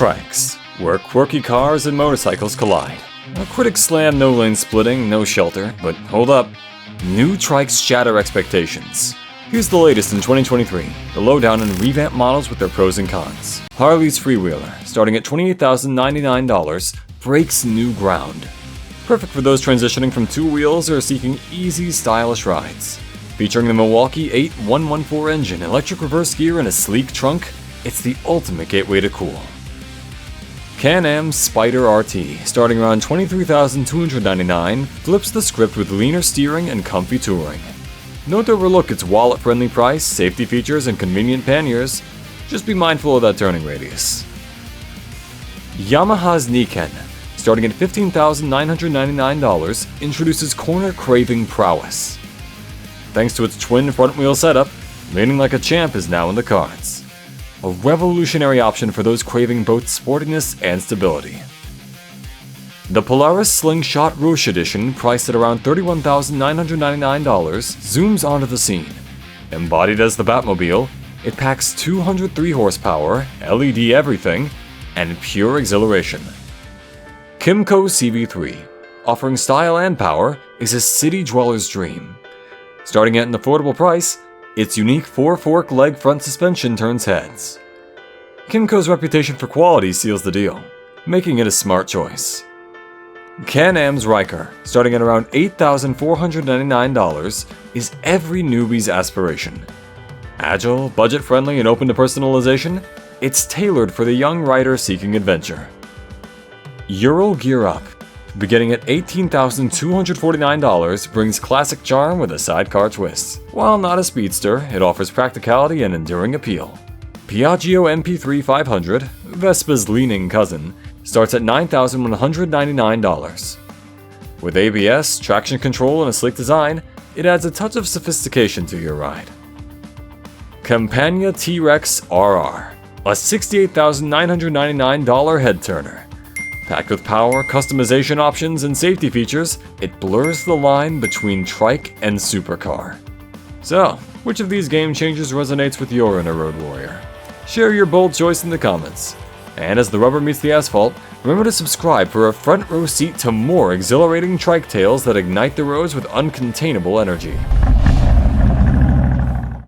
Trikes, where quirky cars and motorcycles collide. Critics slam no lane splitting, no shelter, but hold up. New Trikes shatter expectations. Here's the latest in 2023, the lowdown on revamped models with their pros and cons. Harley's Freewheeler, starting at $28,099, breaks new ground. Perfect for those transitioning from two wheels or seeking easy, stylish rides. Featuring the Milwaukee 8114 engine, electric reverse gear, and a sleek trunk, it's the ultimate gateway to cool. Can-Am's Spider RT, starting around $23,299, flips the script with leaner steering and comfy touring. Don't overlook its wallet-friendly price, safety features, and convenient panniers. Just be mindful of that turning radius. Yamaha's Niken, starting at $15,999, introduces corner-craving prowess. Thanks to its twin front-wheel setup, leaning like a champ is now in the cards. A revolutionary option for those craving both sportiness and stability. The Polaris Slingshot Rush Edition, priced at around $31,999, zooms onto the scene. Embodied as the Batmobile, it packs 203 horsepower, LED everything, and pure exhilaration. Kymco CV3, offering style and power, is a city dweller's dream. Starting at an affordable price, its unique 4-fork leg front suspension turns heads. Kymco's reputation for quality seals the deal, making it a smart choice. Can-Am's Ryker, starting at around $8,499, is every newbie's aspiration. Agile, budget-friendly, and open to personalization, it's tailored for the young rider seeking adventure. Ural Gear Up, beginning at $18,249, brings classic charm with a sidecar twist. While not a speedster, it offers practicality and enduring appeal. Piaggio MP3 500, Vespa's leaning cousin, starts at $9,199. With ABS, traction control, and a sleek design, it adds a touch of sophistication to your ride. Campagna T-Rex RR, a $68,999 head-turner. Packed with power, customization options, and safety features, it blurs the line between trike and supercar. So, which of these game changers resonates with your inner road warrior? Share your bold choice in the comments. And as the rubber meets the asphalt, remember to subscribe for a front row seat to more exhilarating trike tales that ignite the roads with uncontainable energy.